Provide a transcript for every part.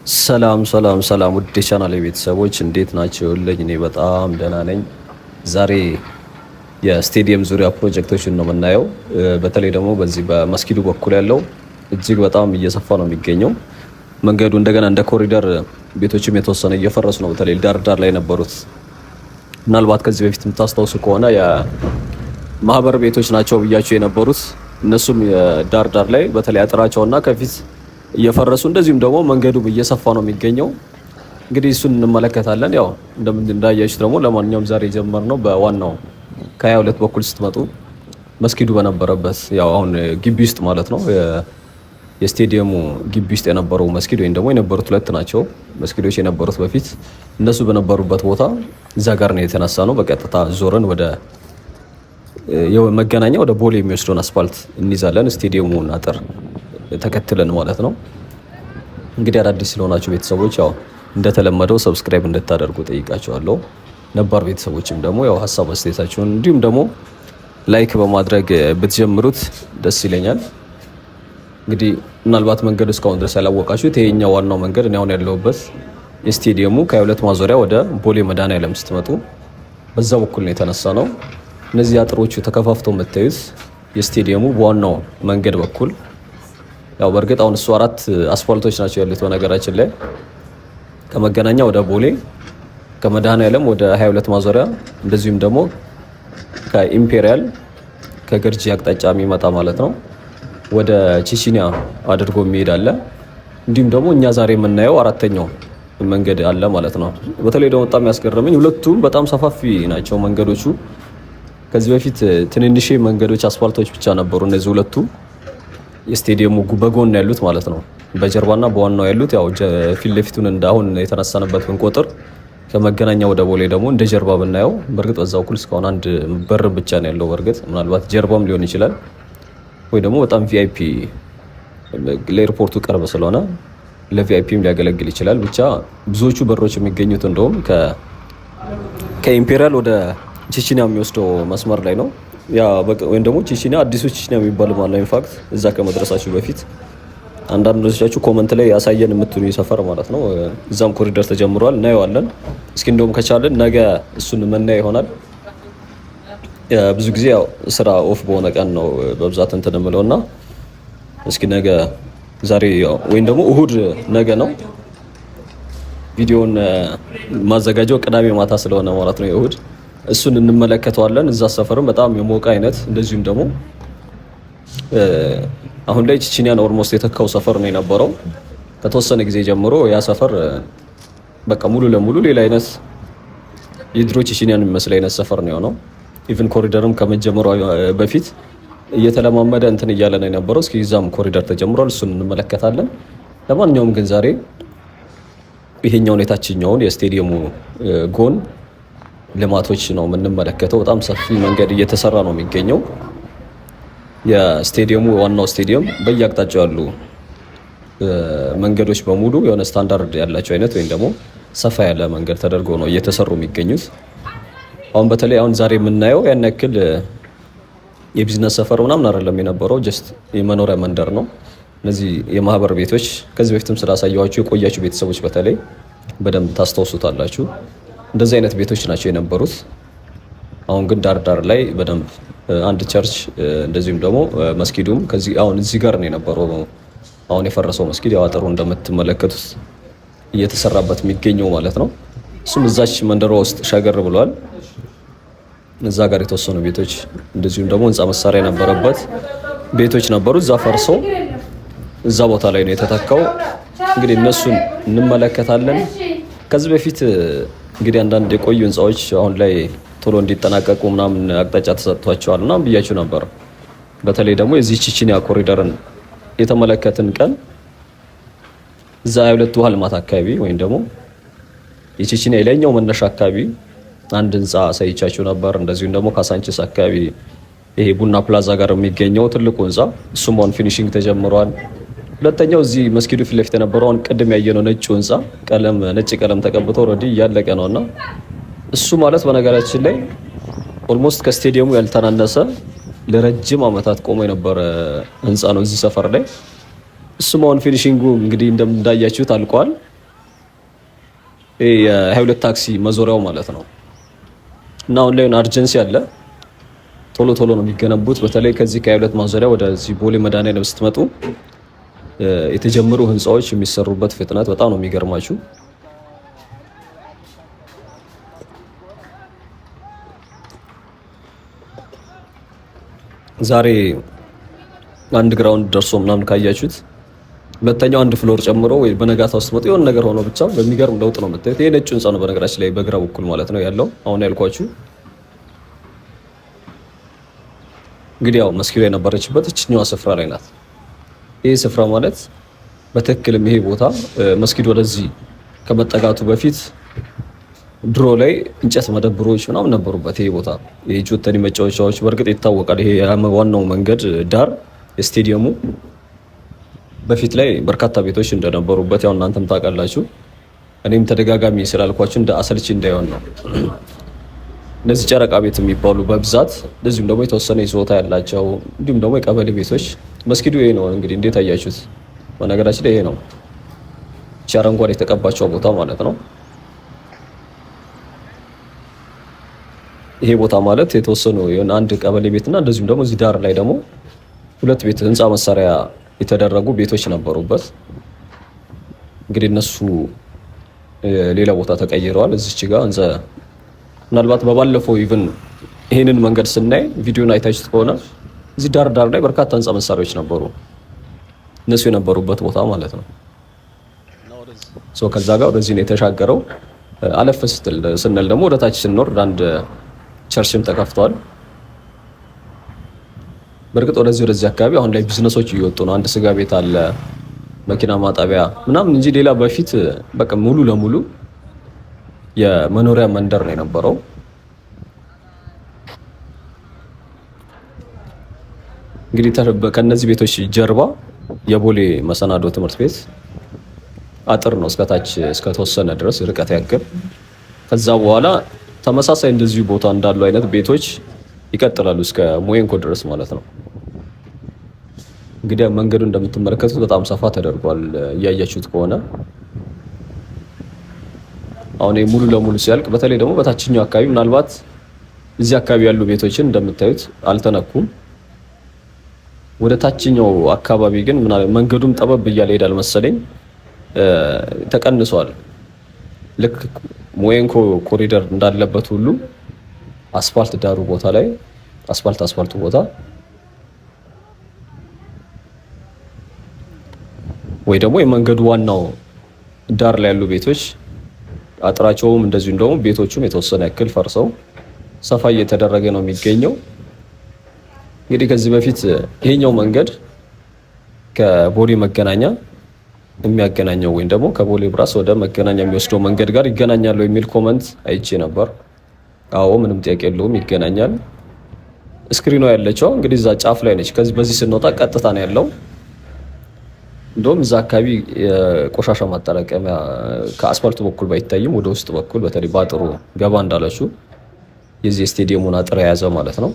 ሰላም ውድ የቻናሌ ቤተሰቦች እንዴት ናቸውልኝ? እኔ በጣም ደህና ነኝ። ዛሬ የስቴዲየም ዙሪያ ፕሮጀክቶችን ነው የምናየው። በተለይ ደግሞ በዚህ በመስጊዱ በኩል ያለው እጅግ በጣም እየሰፋ ነው የሚገኘው መንገዱ። እንደገና እንደ ኮሪደር ቤቶችም የተወሰነ እየፈረሱ ነው። በተለይ ዳር ላይ የነበሩት ምናልባት ከዚህ በፊት የምታስታውሱ ከሆነ የማህበር ቤቶች ናቸው ብያቸው የነበሩት እነሱም ዳር ላይ በተለይ አጥራቸውና ከፊት እየፈረሱ እንደዚሁም ደግሞ መንገዱም እየሰፋ ነው የሚገኘው። እንግዲህ እሱን እንመለከታለን። ያው እንዳያችሁ ደግሞ ለማንኛውም ዛሬ የጀመርነው በዋናው ከ22 በኩል ስትመጡ መስጊዱ በነበረበት ያው አሁን ግቢ ውስጥ ማለት ነው የስቴዲየሙ ግቢ ውስጥ የነበረው መስጊድ ወይም ደግሞ የነበሩት ሁለት ናቸው መስጊዶች የነበሩት በፊት እነሱ በነበሩበት ቦታ እዛ ጋር ነው የተነሳ ነው። በቀጥታ ዞረን ወደ መገናኛ ወደ ቦሌ የሚወስደውን አስፋልት እንይዛለን። ስቴዲየሙን አጥር ተከትለን ማለት ነው። እንግዲህ አዳዲስ ስለሆናችሁ ቤተሰቦች ያው እንደተለመደው ሰብስክራይብ እንድታደርጉ ጠይቃችኋለሁ። ነባር ቤተሰቦችም ደግሞ ያው ሀሳብ አስተያየታችሁን እንዲሁም ደግሞ ላይክ በማድረግ ብትጀምሩት ደስ ይለኛል። እንግዲህ ምናልባት መንገዱ እስካሁን ድረስ ያላወቃችሁት ይሄኛው ዋናው መንገድ እኔ አሁን ያለሁበት የስቴዲየሙ ከ22 ማዞሪያ ወደ ቦሌ መድኃኔዓለም ስትመጡ በዛ በኩል ነው የተነሳ ነው። እነዚህ አጥሮቹ ተከፋፍተው የምታዩት የስቴዲየሙ በዋናው መንገድ በኩል ያው በእርግጥ አሁን እሱ 4 አስፋልቶች ናቸው ያሉት በነገራችን ላይ ከመገናኛ ወደ ቦሌ ከመድኃኔዓለም ወደ 22 ማዞሪያ እንደዚሁም ደግሞ ከኢምፔሪያል ከገርጂ አቅጣጫ የሚመጣ ማለት ነው ወደ ቺቺኒያ አድርጎ የሚሄድ አለ። እንዲሁም ደግሞ እኛ ዛሬ የምናየው አራተኛው መንገድ አለ ማለት ነው። በተለይ ደግሞ በጣም ያስገረመኝ ሁለቱም በጣም ሰፋፊ ናቸው መንገዶቹ። ከዚህ በፊት ትንንሽ መንገዶች አስፋልቶች ብቻ ነበሩ እነዚህ ሁለቱ የስቴዲየሙ በጎን ያሉት ማለት ነው። በጀርባና በዋናው ያሉት ያው ፊት ለፊቱን እንዳሁን የተነሳንበት ብንቆጥር ከመገናኛ ወደ ቦሌ ደግሞ እንደ ጀርባ ብናየው በእርግጥ በዛው ኩል እስካሁን አንድ በር ብቻ ነው ያለው። በእርግጥ ምናልባት ጀርባም ሊሆን ይችላል ወይ ደግሞ በጣም ቪአይፒ ለኤርፖርቱ ቅርብ ስለሆነ ለቪአይፒም ሊያገለግል ይችላል። ብቻ ብዙዎቹ በሮች የሚገኙት እንደውም ከኢምፔሪያል ወደ ቺቺኒያ የሚወስደው መስመር ላይ ነው። ያ ወይም ደግሞ ቺቺኒያ አዲሱ ቺቺኒያ የሚባል ማለት ኢንፋክት እዛ ከመድረሳችሁ በፊት አንዳንዶቻችሁ ኮመንት ላይ ያሳየን የምትሉ ሰፈር ማለት ነው። እዛም ኮሪደር ተጀምሯል እናየዋለን። እስኪ እንደውም ከቻለን ነገ እሱን መናያ ይሆናል። ብዙ ጊዜ ያው ስራ ኦፍ በሆነ ቀን ነው በብዛት እንትን የምለውና እስኪ ነገ ዛሬ ወይም ደግሞ እሁድ ነገ ነው ቪዲዮውን ማዘጋጀው ቅዳሜ ማታ ስለሆነ ማለት ነው እሁድ እሱን እንመለከተዋለን። እዛ ሰፈርም በጣም የሞቀ አይነት እንደዚሁም ደግሞ አሁን ላይ ቺቺኒያን ኦልሞስት የተካው ሰፈር ነው የነበረው። ከተወሰነ ጊዜ ጀምሮ ያ ሰፈር በቃ ሙሉ ለሙሉ ሌላ አይነት የድሮ ቺቺኒያን የሚመስል አይነት ሰፈር ነው የሆነው። ኢቭን ኮሪደርም ከመጀመሩ በፊት እየተለማመደ እንትን እያለ ነው የነበረው። እስኪ እዛም ኮሪደር ተጀምሯል፣ እሱን እንመለከታለን። ለማንኛውም ግን ዛሬ ይሄኛውን የታችኛውን የስቴዲየሙ ጎን ልማቶች ነው የምንመለከተው። በጣም ሰፊ መንገድ እየተሰራ ነው የሚገኘው። የስቴዲየሙ ዋናው ስቴዲየም በየአቅጣጫው ያሉ መንገዶች በሙሉ የሆነ ስታንዳርድ ያላቸው አይነት ወይም ደግሞ ሰፋ ያለ መንገድ ተደርጎ ነው እየተሰሩ የሚገኙት። አሁን በተለይ አሁን ዛሬ የምናየው ያን ያክል የቢዝነስ ሰፈር ምናምን አይደለም የነበረው፣ ጀስት የመኖሪያ መንደር ነው። እነዚህ የማህበር ቤቶች ከዚህ በፊትም ስላሳየኋችሁ የቆያችሁ ቤተሰቦች በተለይ በደንብ ታስታውሱታላችሁ። እንደዚህ አይነት ቤቶች ናቸው የነበሩት። አሁን ግን ዳር ላይ በደንብ አንድ ቸርች እንደዚሁም ደግሞ መስጊዱም ከዚህ አሁን እዚህ ጋር ነው የነበረው። አሁን የፈረሰው መስጊድ ያው አጥሩ እንደምትመለከቱት እየተሰራበት የሚገኘው ማለት ነው። እሱም እዛች መንደሯ ውስጥ ሻገር ብሏል። እዛ ጋር የተወሰኑ ቤቶች እንደዚሁም ደግሞ ህንፃ መሳሪያ የነበረበት ቤቶች ነበሩ። እዛ ፈርሶ እዛ ቦታ ላይ ነው የተተካው። እንግዲህ እነሱን እንመለከታለን። ከዚህ በፊት እንግዲህ አንዳንድ የቆዩ ህንፃዎች አሁን ላይ ቶሎ እንዲጠናቀቁ ምናምን አቅጣጫ ተሰጥቷቸዋል ምናምን ብያችሁ ነበር። በተለይ ደግሞ የዚህ ቺቺኒያ ኮሪደርን የተመለከትን ቀን እዛ 22 ውሃ ልማት አካባቢ ወይም ደግሞ የቺቺኒያ የላይኛው መነሻ አካባቢ አንድ ህንፃ አሳይቻችሁ ነበር። እንደዚሁም ደግሞ ካሳንቺስ አካባቢ ይሄ ቡና ፕላዛ ጋር የሚገኘው ትልቁ ህንፃ እሱም አሁን ፊኒሺንግ ተጀምሯል። ሁለተኛው እዚህ መስጊዱ ፊት ለፊት የነበረውን ቅድም ያየነው ነጭ ህንፃ ነጭ ቀለም ተቀብቶ ኦልሬዲ እያለቀ ነውና እሱ ማለት በነገራችን ላይ ኦልሞስት ከስቴዲየሙ ያልተናነሰ ለረጅም ዓመታት ቆሞ የነበረ ህንፃ ነው እዚህ ሰፈር ላይ። እሱም አሁን ፊኒሺንጉ እንግዲህ እንዳያችሁት አልቋል። የ22 ታክሲ መዞሪያው ማለት ነው። እና አሁን ላይ አርጀንሲ አለ። ቶሎ ቶሎ ነው የሚገነቡት። በተለይ ከዚህ ከ22 ማዞሪያ ወደዚህ ቦሌ መድኃኒዓለም ስትመጡ የተጀመሩ ህንፃዎች የሚሰሩበት ፍጥነት በጣም ነው የሚገርማችሁ። ዛሬ አንድ ግራውንድ ደርሶ ምናምን ካያችሁት ሁለተኛው አንድ ፍሎር ጨምሮ ወይ በነጋታ ውስጥ መጥቶ የሆነ ነገር ሆኖ ብቻ በሚገርም ለውጥ ነው የምታዩት። ይሄ ነጭ ህንፃ ነው በነገራችን ላይ በግራ በኩል ማለት ነው ያለው አሁን ያልኳችሁ። እንግዲህ ያው መስጊዱ የነበረችበት እችኛዋ ስፍራ ላይ ናት። ይሄ ስፍራ ማለት በትክክልም ይሄ ቦታ መስጊዱ ወደዚህ ከመጠጋቱ በፊት ድሮ ላይ እንጨት መደብሮች ምናምን ነበሩበት። ይሄ ቦታ የጆተኒ መጫወቻዎች በእርግጥ ይታወቃል። ይሄ ዋናው መንገድ ዳር የስቴዲየሙ በፊት ላይ በርካታ ቤቶች እንደነበሩበት ያው እናንተም ታውቃላችሁ። እኔም ተደጋጋሚ ስላልኳችሁ እንደ አሰልቺ እንዳይሆን ነው። እነዚህ ጨረቃ ቤት የሚባሉ በብዛት እንደዚሁም ደግሞ የተወሰነ ይዞታ ያላቸው እንዲሁም ደግሞ የቀበሌ ቤቶች። መስጊዱ ይሄ ነው እንግዲህ እንዴት አያችሁት? በነገራችን ላይ ይሄ ነው አረንጓዴ የተቀባቸው ቦታ ማለት ነው። ይሄ ቦታ ማለት የተወሰኑ የሆነ አንድ ቀበሌ ቤትና እንደዚሁም ደግሞ እዚህ ዳር ላይ ደግሞ ሁለት ቤት ህንፃ መሳሪያ የተደረጉ ቤቶች ነበሩበት። እንግዲህ እነሱ ሌላ ቦታ ተቀይረዋል። እዚች ጋር ምናልባት በባለፈው ኢቭን ይሄንን መንገድ ስናይ ቪዲዮን አይታችሁት ከሆነ እዚህ ዳር ዳር ላይ በርካታ ህንፃ መሳሪያዎች ነበሩ፣ እነሱ የነበሩበት ቦታ ማለት ነው። ከዛ ጋር ወደዚህ ነው የተሻገረው። አለፍ ስንል ደግሞ ወደ ታች ስንወርድ አንድ ቸርችም ተከፍቷል። በእርግጥ ወደዚህ አካባቢ አሁን ላይ ቢዝነሶች እየወጡ ነው። አንድ ስጋ ቤት አለ፣ መኪና ማጠቢያ ምናምን እንጂ ሌላ በፊት በቃ ሙሉ ለሙሉ የመኖሪያ መንደር ነው የነበረው። እንግዲህ ከነዚህ ቤቶች ጀርባ የቦሌ መሰናዶ ትምህርት ቤት አጥር ነው እስከታች እስከተወሰነ ድረስ ርቀት ያክል። ከዛ በኋላ ተመሳሳይ እንደዚሁ ቦታ እንዳሉ አይነት ቤቶች ይቀጥላሉ እስከ ሞየንኮ ድረስ ማለት ነው። እንግዲህ መንገዱ እንደምትመለከቱት በጣም ሰፋ ተደርጓል እያያችሁት ከሆነ። አሁን ሙሉ ለሙሉ ሲያልቅ በተለይ ደግሞ በታችኛው አካባቢ ምናልባት እዚህ አካባቢ ያሉ ቤቶችን እንደምታዩት አልተነኩም። ወደ ታችኛው አካባቢ ግን መንገዱም ጠበብ እያለ ሄዳል መሰለኝ ተቀንሷል። ልክ ሞየንኮ ኮሪደር እንዳለበት ሁሉ አስፋልት ዳሩ ቦታ ላይ አስፋልቱ ቦታ ወይ ደግሞ የመንገዱ ዋናው ዳር ላይ ያሉ ቤቶች አጥራቸውም እንደዚሁም ደግሞ ቤቶቹም የተወሰነ ያክል ፈርሰው ሰፋ እየተደረገ ነው የሚገኘው። እንግዲህ ከዚህ በፊት ይሄኛው መንገድ ከቦሌ መገናኛ የሚያገናኘው ወይም ደግሞ ከቦሌ ብራስ ወደ መገናኛ የሚወስደው መንገድ ጋር ይገናኛሉ የሚል ኮመንት አይቼ ነበር። አዎ ምንም ጥያቄ የለውም ይገናኛል። ስክሪኗ ያለችው እንግዲህ እዛ ጫፍ ላይ ነች። በዚህ ስንወጣ ቀጥታ ነው ያለው። እንደውም እዛ አካባቢ የቆሻሻ ማጠራቀሚያ ከአስፋልቱ በኩል ባይታይም ወደ ውስጥ በኩል በተለይ ባጥሩ ገባ እንዳላችሁ የዚህ ስቴዲየሙን አጥር የያዘ ማለት ነው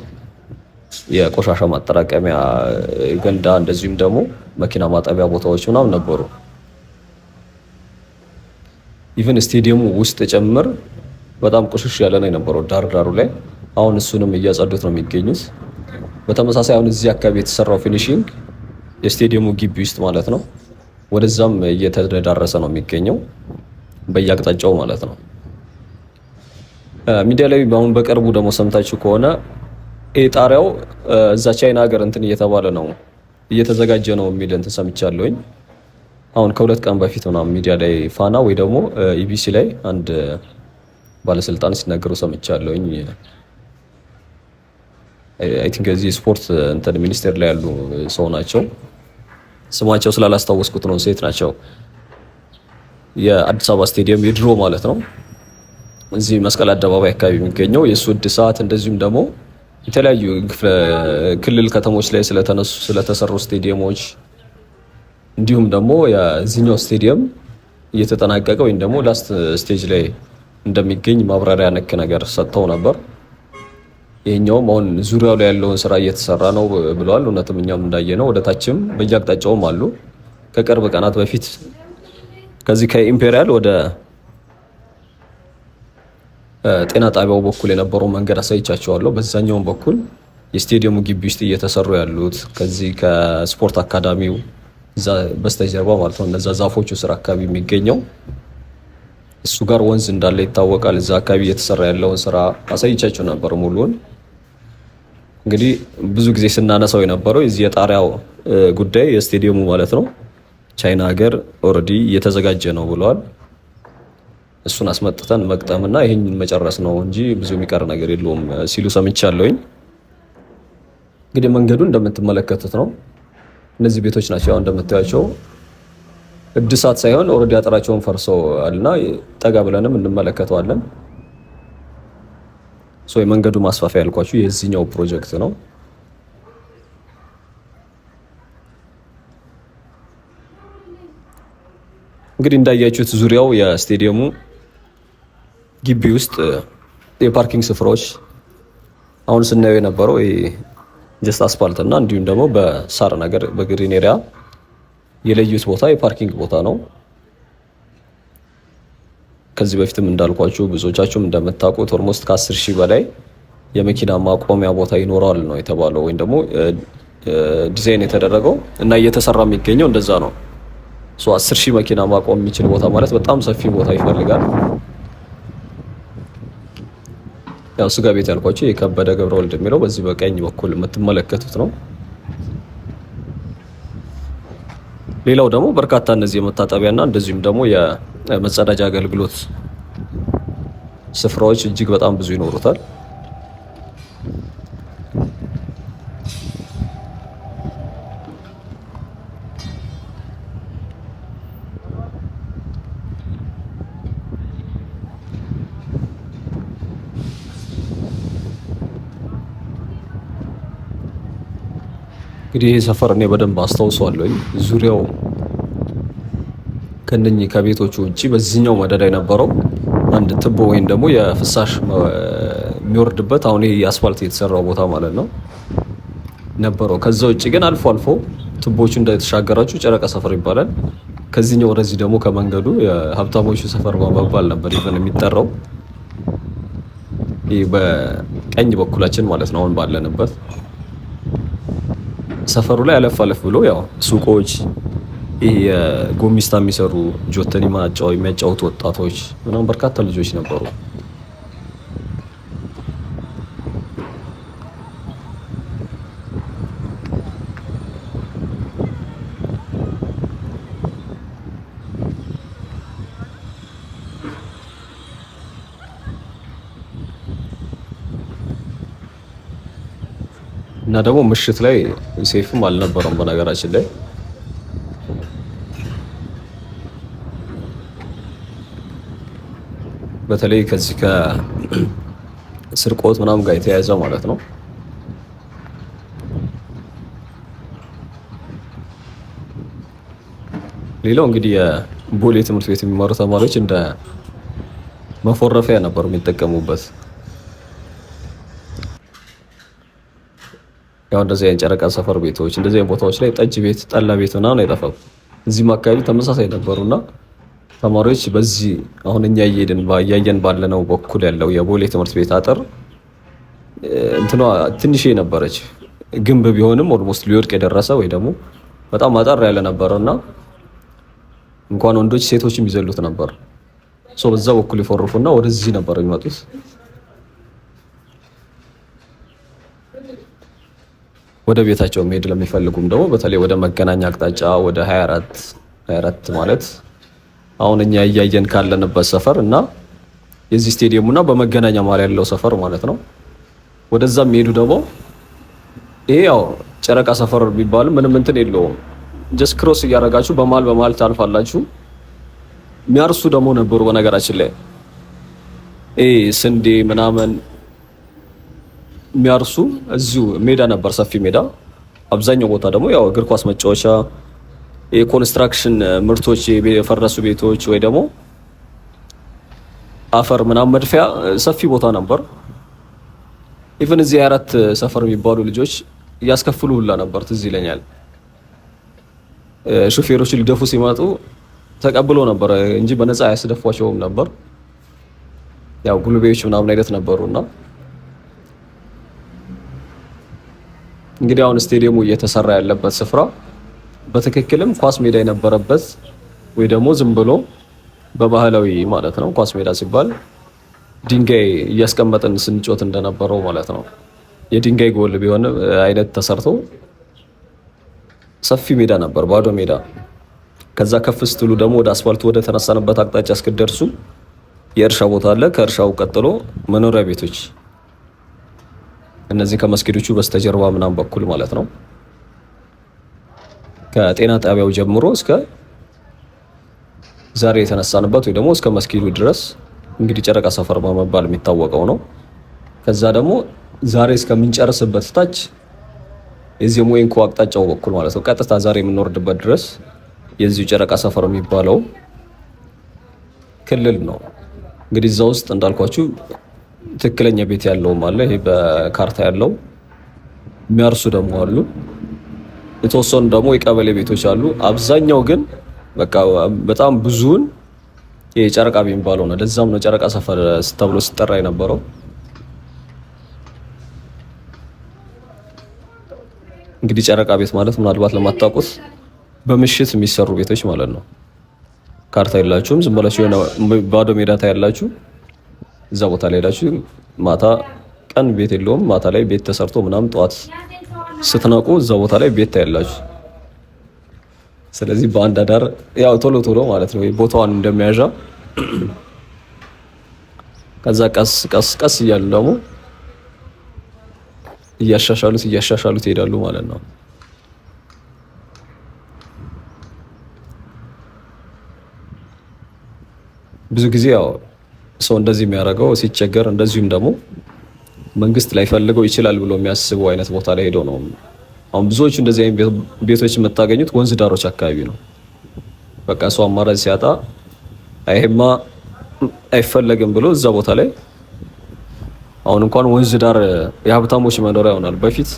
የቆሻሻ ማጠራቀሚያ ገንዳ እንደዚሁም ደግሞ መኪና ማጠቢያ ቦታዎች ምናምን ነበሩ። ኢቭን ስቴዲየሙ ውስጥ ጭምር በጣም ቁሽሽ ያለ ነው የነበረው ዳሩ ላይ። አሁን እሱንም እያጸዱት ነው የሚገኙት። በተመሳሳይ አሁን እዚህ አካባቢ የተሰራው ፊኒሺንግ የስቴዲየሙ ግቢ ውስጥ ማለት ነው ወደዛም እየተዳረሰ ነው የሚገኘው በየአቅጣጫው ማለት ነው። ሚዲያ ላይ አሁን በቅርቡ ደግሞ ሰምታችሁ ከሆነ ጣሪያው እዛ ቻይና ሀገር እንትን እየተባለ ነው እየተዘጋጀ ነው የሚል እንትን ሰምቻለሁኝ። አሁን ከሁለት ቀን በፊት ምናምን ሚዲያ ላይ ፋና ወይ ደግሞ ኢቢሲ ላይ አንድ ባለስልጣን ሲናገሩ ሰምቻለሁኝ። አይ ቲንክ እዚህ ስፖርት እንትን ሚኒስቴር ላይ ያሉ ሰው ናቸው። ስማቸው ስላላስታወስኩት ነው። ሴት ናቸው። የአዲስ አበባ ስቴዲየም የድሮ ማለት ነው እዚህ መስቀል አደባባይ አካባቢ የሚገኘው የእሱ እድሳት እንደዚሁም ደግሞ የተለያዩ ክልል ከተሞች ላይ ስለተሰሩ ስቴዲየሞች እንዲሁም ደግሞ የዚህኛው ስቴዲየም እየተጠናቀቀ ወይም ደግሞ ላስት ስቴጅ ላይ እንደሚገኝ ማብራሪያ ነክ ነገር ሰጥተው ነበር። ይሄኛውም አሁን ዙሪያው ላይ ያለውን ስራ እየተሰራ ነው ብለዋል። እውነትም እኛም እንዳየነው ወደ ታችም በየአቅጣጫውም አሉ። ከቅርብ ቀናት በፊት ከዚህ ከኢምፔሪያል ወደ ጤና ጣቢያው በኩል የነበረው መንገድ አሳይቻቸዋለሁ። በዛኛው በኩል የስቴዲየሙ ግቢ ውስጥ እየተሰሩ ያሉት ከዚህ ከስፖርት አካዳሚው እዛ በስተጀርባ ማለት ነው እነዛ ዛፎቹ ስራ አካባቢ የሚገኘው እሱ ጋር ወንዝ እንዳለ ይታወቃል። እዛ አካባቢ እየተሰራ ያለውን ስራ አሳይቻቸው ነበር ሙሉውን። እንግዲህ ብዙ ጊዜ ስናነሳው የነበረው የዚህ የጣሪያው ጉዳይ የስቴዲየሙ ማለት ነው ቻይና ሀገር ኦልሬዲ እየተዘጋጀ ነው ብለዋል። እሱን አስመጥተን መቅጠምና ይሄን መጨረስ ነው እንጂ ብዙ የሚቀር ነገር የለውም ሲሉ ሰምቻለሁኝ። እንግዲህ መንገዱ እንደምትመለከቱት ነው። እነዚህ ቤቶች ናቸው ያው እንደምታያቸው እድሳት ሳይሆን ኦልሬዲ አጥራቸውን ፈርሰዋልና ጠጋ ብለንም እንመለከተዋለን። የመንገዱ ማስፋፊያ ያልኳችሁ የዚህኛው ፕሮጀክት ነው። እንግዲህ እንዳያችሁት ዙሪያው የስቴዲየሙ ግቢ ውስጥ የፓርኪንግ ስፍራዎች አሁን ስናየው የነበረው ጀስት አስፋልት እና እንዲሁም ደግሞ በሳር ነገር በግሪን ኤሪያ የለዩት ቦታ የፓርኪንግ ቦታ ነው። ከዚህ በፊትም እንዳልኳችሁ ብዙዎቻችሁም እንደምታውቁት ኦልሞስት ከ10,000 በላይ የመኪና ማቆሚያ ቦታ ይኖራል ነው የተባለው፣ ወይም ደግሞ ዲዛይን የተደረገው እና እየተሰራ የሚገኘው እንደዛ ነው። 10,000 መኪና ማቆም የሚችል ቦታ ማለት በጣም ሰፊ ቦታ ይፈልጋል። ያው ስጋ ቤት ያልኳችሁ የከበደ ገብረወልድ የሚለው በዚህ በቀኝ በኩል የምትመለከቱት ነው። ሌላው ደግሞ በርካታ እነዚህ የመታጠቢያና እንደዚሁም ደግሞ የመጸዳጃ አገልግሎት ስፍራዎች እጅግ በጣም ብዙ ይኖሩታል። እንግዲህ ይሄ ሰፈር እኔ በደንብ አስታውሰዋለሁ። ዙሪያው ከነኚህ ከቤቶቹ ውጪ በዚህኛው መደዳ የነበረው አንድ ትቦ ወይም ደግሞ የፍሳሽ የሚወርድበት አሁን ይሄ አስፋልት የተሰራው ቦታ ማለት ነው ነበረው። ከዛ ውጪ ግን አልፎ አልፎ ትቦቹ እንደተሻገራችሁ ጨረቃ ሰፈር ይባላል። ከዚህኛው ወደዚህ ደግሞ ከመንገዱ የሀብታሞቹ ሰፈር በመባል ነበር ይፈን የሚጠራው። ይሄ በቀኝ በኩላችን ማለት ነው አሁን ባለንበት ሰፈሩ ላይ አለፍ አለፍ ብሎ ያው ሱቆች፣ ይሄ የጎሚስታ የሚሰሩ ጆተኒ የሚያጫውቱ ወጣቶች ምናምን በርካታ ልጆች ነበሩ። እና ደግሞ ምሽት ላይ ሴፍም አልነበረም በነገራችን ላይ በተለይ ከዚህ ከስርቆት ምናምን ጋር የተያያዘ ማለት ነው። ሌላው እንግዲህ የቦሌ ትምህርት ቤት የሚማሩ ተማሪዎች እንደ መፎረፊያ ነበሩ የሚጠቀሙበት። ያው እንደዚህ የጨረቃ ሰፈር ቤቶች እንደዚህ ቦታዎች ላይ ጠጅ ቤት፣ ጠላ ቤት ምናምን አይጠፋም። እዚህም አካባቢ ተመሳሳይ ነበሩና ተማሪዎች በዚህ አሁን እኛ እያየን ባለነው በኩል ያለው የቦሌ ትምህርት ቤት አጥር እንትኗ ትንሽ ነበረች፣ ግንብ ቢሆንም ኦልሞስት ሊወድቅ የደረሰ ወይ ደግሞ በጣም አጠር ያለ ነበርና እንኳን ወንዶች ሴቶችም ይዘሉት ነበር። በዛ በኩል ይፎርፉና ወደዚህ ነበር የሚመጡት። ወደ ቤታቸው መሄድ ለሚፈልጉም ደግሞ በተለይ ወደ መገናኛ አቅጣጫ ወደ 24 ማለት አሁን እኛ እያየን ካለንበት ሰፈር እና የዚህ ስቴዲየሙና በመገናኛ ማር ያለው ሰፈር ማለት ነው። ወደዛ የሚሄዱ ደግሞ ይሄ ያው ጨረቃ ሰፈር ቢባልም ምንም እንትን የለውም። ጀስት ክሮስ እያደረጋችሁ በመሀል ታልፋላችሁ። የሚያርሱ ደግሞ ነበሩ በነገራችን ላይ ስንዴ ምናምን የሚያርሱ እዚሁ ሜዳ ነበር፣ ሰፊ ሜዳ። አብዛኛው ቦታ ደግሞ ያው እግር ኳስ መጫወቻ፣ የኮንስትራክሽን ምርቶች፣ የፈረሱ ቤቶች ወይ ደግሞ አፈር ምናምን መድፊያ ሰፊ ቦታ ነበር። ኢቭን እዚህ 24 ሰፈር የሚባሉ ልጆች እያስከፍሉ ሁላ ነበር፣ ትዝ ይለኛል። ሹፌሮች ሊደፉ ሲመጡ ተቀብሎ ነበር እንጂ በነፃ አያስደፏቸውም ነበር። ያው ጉልቤዎች ምናምን አይነት ነበሩና እንግዲህ አሁን ስቴዲየሙ እየተሰራ ያለበት ስፍራ በትክክልም ኳስ ሜዳ የነበረበት ወይ ደግሞ ዝም ብሎ በባህላዊ ማለት ነው ኳስ ሜዳ ሲባል ድንጋይ እያስቀመጥን ስንጮት እንደነበረው ማለት ነው። የድንጋይ ጎል ቢሆን አይነት ተሰርቶ ሰፊ ሜዳ ነበር፣ ባዶ ሜዳ። ከዛ ከፍ ስትሉ ደግሞ ወደ አስፋልቱ ወደ ተነሳንበት አቅጣጫ እስክደርሱ የእርሻ ቦታ አለ። ከእርሻው ቀጥሎ መኖሪያ ቤቶች፣ እነዚህ ከመስጊዶቹ በስተጀርባ ምናምን በኩል ማለት ነው። ከጤና ጣቢያው ጀምሮ እስከ ዛሬ የተነሳንበት ወይ ደግሞ እስከ መስጊዱ ድረስ እንግዲህ ጨረቃ ሰፈር በመባል የሚታወቀው ነው። ከዛ ደግሞ ዛሬ እስከምንጨርስበት ታች የዚህ ሞይንኮ አቅጣጫው በኩል ማለት ነው ቀጥታ ዛሬ የምንወርድበት ድረስ የዚህ ጨረቃ ሰፈር የሚባለው ክልል ነው። እንግዲህ እዛ ውስጥ እንዳልኳችሁ ትክክለኛ ቤት ያለውም አለ፣ ይሄ በካርታ ያለው የሚያርሱ ደግሞ አሉ። የተወሰኑ ደግሞ የቀበሌ ቤቶች አሉ። አብዛኛው ግን በቃ በጣም ብዙውን የጨረቃ ቤት የሚባለው ነው። ለዛም ነው ጨረቃ ሰፈር ተብሎ ሲጠራ የነበረው። እንግዲህ ጨረቃ ቤት ማለት ምናልባት ለማታውቁት በምሽት የሚሰሩ ቤቶች ማለት ነው። ካርታ የላችሁም፣ ዝም ብላችሁ የሆነ ባዶ ሜዳ ታያላችሁ። እዛ ቦታ ላይ ሄዳችሁ ማታ ቀን ቤት የለውም፣ ማታ ላይ ቤት ተሰርቶ ምናምን ጠዋት ስትነቁ እዛ ቦታ ላይ ቤት ታያላችሁ። ስለዚህ በአንድ አዳር ያው ቶሎ ቶሎ ማለት ነው ቦታዋን እንደሚያዣ ከዛ ቀስ ቀስ ቀስ እያሉ ደግሞ እያሻሻሉት ይሄዳሉ ማለት ነው። ብዙ ጊዜ ያው ሰው እንደዚህ የሚያደርገው ሲቸገር፣ እንደዚሁም ደግሞ መንግስት ላይፈልገው ይችላል ብሎ የሚያስበው አይነት ቦታ ላይ ሄደው ነው። አሁን ብዙዎቹ እንደዚህ አይነት ቤቶች የምታገኙት ወንዝ ዳሮች አካባቢ ነው። በቃ ሰው አማራጭ ሲያጣ አይሄማ አይፈለግም ብሎ እዛ ቦታ ላይ አሁን እንኳን ወንዝ ዳር የሀብታሞች መኖሪያ ይሆናል። በፊት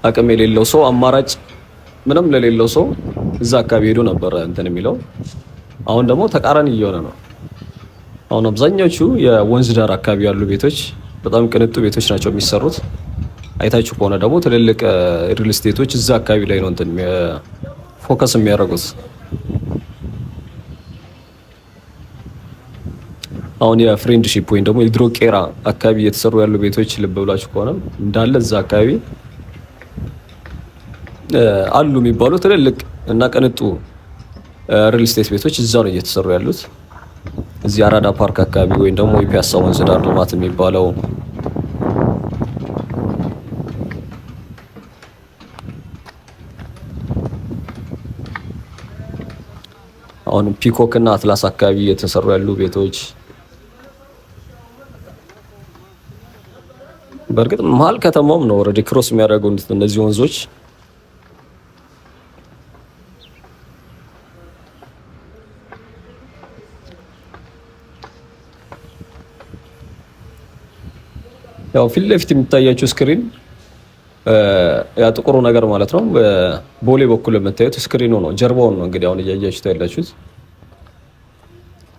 አቅም የሌለው ሰው አማራጭ ምንም ለሌለው ሰው እዛ አካባቢ ሄዶ ነበር እንትን የሚለው። አሁን ደግሞ ተቃራኒ እየሆነ ነው። አሁን አብዛኛዎቹ የወንዝ ዳር አካባቢ ያሉ ቤቶች በጣም ቅንጡ ቤቶች ናቸው የሚሰሩት። አይታችሁ ከሆነ ደግሞ ትልልቅ ሪል ስቴቶች እዛ አካባቢ ላይ ነው እንትን ፎከስ የሚያደርጉት። አሁን የፍሬንድሺፕ ወይም ደግሞ የድሮ ቄራ አካባቢ እየተሰሩ ያሉ ቤቶች ልብ ብላችሁ ከሆነ እንዳለ እዛ አካባቢ አሉ የሚባሉ ትልልቅ እና ቅንጡ ሪል ስቴት ቤቶች እዛ ነው እየተሰሩ ያሉት። እዚህ አራዳ ፓርክ አካባቢ ወይም ደግሞ የፒያሳ ወንዝ ዳር ልማት የሚባለው አሁን ፒኮክ እና አትላስ አካባቢ እየተሰሩ ያሉ ቤቶች በእርግጥ መሀል ከተማም ነው ኦልሬዲ ክሮስ የሚያደርጉት እነዚህ ወንዞች። ያው ፊት ለፊት የሚታያችሁ ስክሪን ያ ጥቁሩ ነገር ማለት ነው በቦሌ በኩል የምታዩት ስክሪኑ ነው። ጀርባውን ነው እንግዲህ አሁን እያያችሁት ያላችሁት።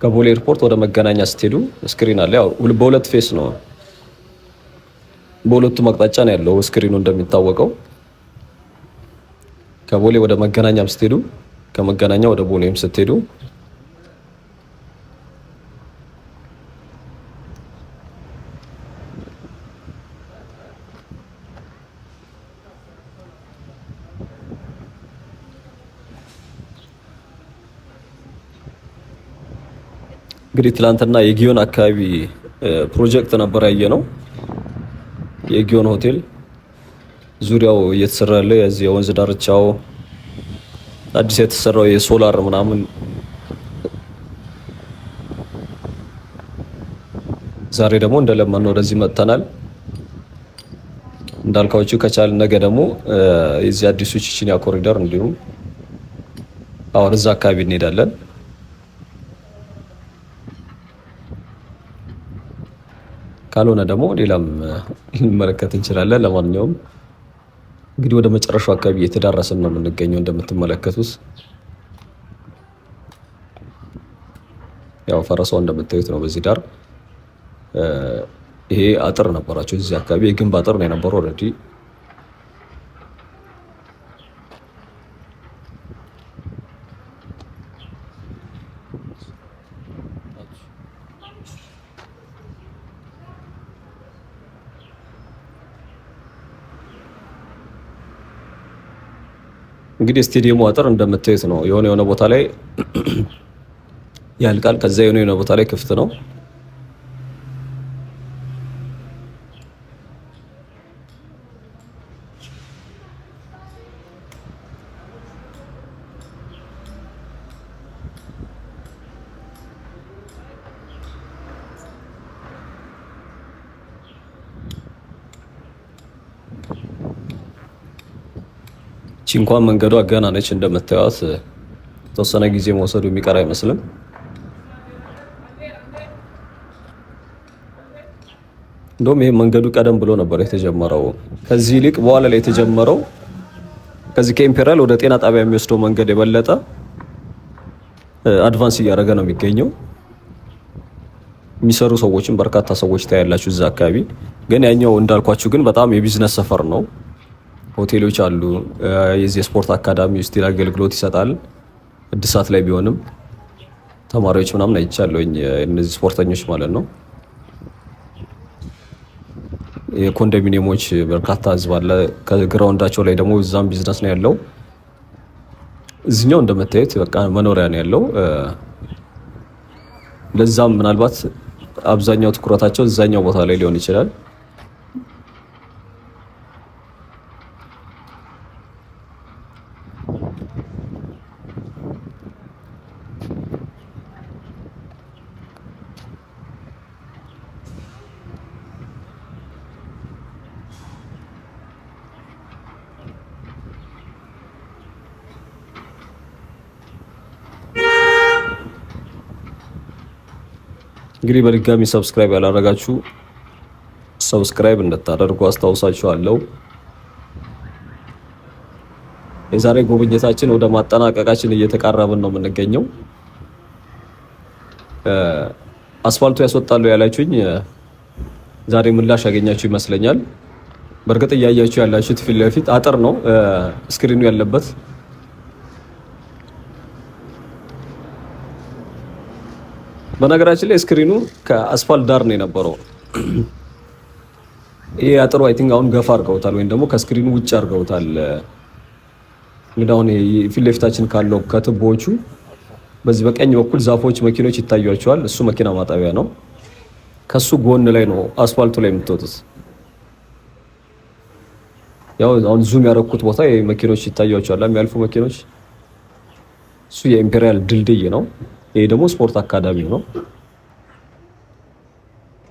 ከቦሌ ኤርፖርት ወደ መገናኛ ስትሄዱ ስክሪን አለ። ያው በሁለት ፌስ ነው፣ በሁለቱም አቅጣጫ ነው ያለው ስክሪኑ እንደሚታወቀው። ከቦሌ ወደ መገናኛም ስትሄዱ፣ ከመገናኛ ወደ ቦሌም ስትሄዱ እንግዲህ ትላንትና የጊዮን አካባቢ ፕሮጀክት ነበር ያየነው። የጊዮን ሆቴል ዙሪያው እየተሰራ ያለ የዚህ የወንዝ ዳርቻው አዲስ የተሰራው የሶላር ምናምን ዛሬ ደግሞ እንደለመነው ወደዚህ መጥተናል። እንዳልካዎቹ ከቻል ነገ ደግሞ የዚህ አዲሱ ቺቺኒያ ኮሪደር እንዲሁም አሁን እዛ አካባቢ እንሄዳለን። ካልሆነ ደግሞ ሌላም ልንመለከት እንችላለን። ለማንኛውም እንግዲህ ወደ መጨረሻው አካባቢ እየተዳረስን ነው የምንገኘው እንደምትመለከቱት። ያው ፈረሰው እንደምታዩት ነው። በዚህ ዳር ይሄ አጥር ነበራቸው እዚህ አካባቢ የግንብ አጥር ነው የነበረው ኦልሬዲ። እንግዲህ ስቴዲየሙ አጥር እንደምታዩት ነው። የሆነ ቦታ ላይ ያልቃል፣ ከዛ የሆነ ቦታ ላይ ክፍት ነው። እቺ እንኳን መንገዷ ገና ነች እንደምታዩት፣ የተወሰነ ጊዜ መውሰዱ የሚቀር አይመስልም። እንደውም ይሄ መንገዱ ቀደም ብሎ ነበር የተጀመረው። ከዚህ ይልቅ በኋላ ላይ የተጀመረው ከዚህ ከኢምፔሪያል ወደ ጤና ጣቢያ የሚወስደው መንገድ የበለጠ አድቫንስ እያደረገ ነው የሚገኘው። የሚሰሩ ሰዎችን በርካታ ሰዎች ታያላችሁ እዛ አካባቢ። ግን ያኛው እንዳልኳችሁ ግን በጣም የቢዝነስ ሰፈር ነው። ሆቴሎች አሉ። የዚህ ስፖርት አካዳሚ ስቲል አገልግሎት ይሰጣል። እድሳት ላይ ቢሆንም ተማሪዎች ምናምን አይቻለሁኝ፣ እነዚህ ስፖርተኞች ማለት ነው። የኮንዶሚኒየሞች በርካታ ህዝብ አለ። ከግራውንዳቸው ላይ ደግሞ እዛም ቢዝነስ ነው ያለው። እዚህኛው እንደምታዩት በቃ መኖሪያ ነው ያለው። ለዛም ምናልባት አብዛኛው ትኩረታቸው እዛኛው ቦታ ላይ ሊሆን ይችላል። እንግዲህ በድጋሚ ሰብስክራይብ ያላደረጋችሁ ሰብስክራይብ እንድታደርጉ አስታውሳችኋለሁ። የዛሬ ጉብኝታችን ወደ ማጠናቀቃችን እየተቃረብን ነው የምንገኘው። አስፋልቱ ያስወጣሉ ያላችሁኝ ዛሬ ምላሽ ያገኛችሁ ይመስለኛል። በእርግጥ እያያችሁ ያላችሁት ፊት ለፊት አጥር ነው ስክሪኑ ያለበት። በነገራችን ላይ ስክሪኑ ከአስፋልት ዳር ነው የነበረው። ይሄ አጥሩ አይ ቲንክ አሁን ገፋ አድርገውታል ወይም ደግሞ ከስክሪኑ ውጭ አድርገውታል። እንግዲህ አሁን ፊት ለፊታችን ካለው ከትቦቹ በዚህ በቀኝ በኩል ዛፎች፣ መኪኖች ይታያቸዋል። እሱ መኪና ማጠቢያ ነው። ከሱ ጎን ላይ ነው አስፋልቱ ላይ የምትወጡት። ያው አሁን ዙም ያደረኩት ቦታ መኪኖች ይታያቸዋል፣ የሚያልፉ መኪኖች። እሱ የኢምፔሪያል ድልድይ ነው። ይሄ ደግሞ ስፖርት አካዳሚው ነው።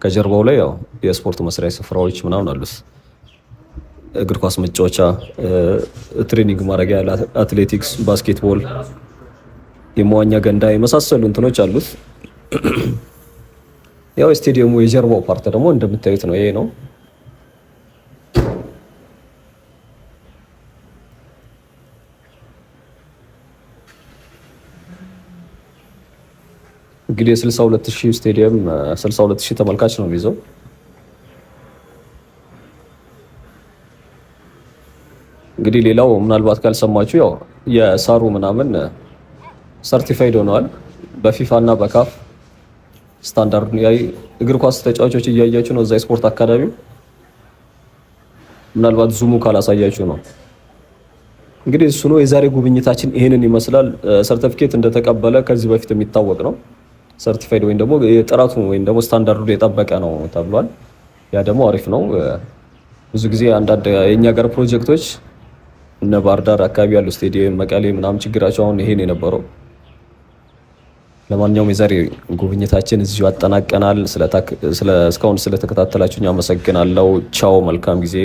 ከጀርባው ላይ ያው የስፖርት መስሪያ ስፍራዎች ምናምን አሉት። እግር ኳስ መጫወቻ፣ ትሬኒንግ ማድረጊያ፣ አትሌቲክስ፣ ባስኬትቦል፣ የመዋኛ ገንዳ የመሳሰሉ እንትኖች አሉት። ያው ስቴዲየሙ የጀርባው ፓርት ደግሞ እንደምታዩት ነው። ይሄ ነው እንግዲህ የ62000 ስቴዲየም 62000 ተመልካች ነው የሚይዘው። እንግዲህ ሌላው ምናልባት ካልሰማችሁ ያው የሳሩ ምናምን ሰርቲፋይድ ሆነዋል በፊፋ እና በካፍ ስታንዳርድ። እግር ኳስ ተጫዋቾች እያያችሁ ነው እዛ የስፖርት አካዳሚ። ምናልባት ዙሙ ካላሳያችሁ ነው። እንግዲህ እሱ ነው የዛሬ ጉብኝታችን ይሄንን ይመስላል። ሰርቲፊኬት እንደተቀበለ ከዚህ በፊት የሚታወቅ ነው። ሰርቲፋይድ ወይም ደግሞ የጥራቱ ወይም ደግሞ ስታንዳርዱ የጠበቀ ነው ተብሏል። ያ ደግሞ አሪፍ ነው። ብዙ ጊዜ አንዳንድ የኛ ሀገር ፕሮጀክቶች እነ ባህር ዳር አካባቢ ያሉ ስቴዲየም፣ መቀሌ ምናምን ችግራቸው አሁን ይሄን የነበረው። ለማንኛውም የዛሬ ጉብኝታችን እዚሁ አጠናቀናል። እስካሁን ስለተከታተላችሁኝ አመሰግናለሁ። ቻው፣ መልካም ጊዜ።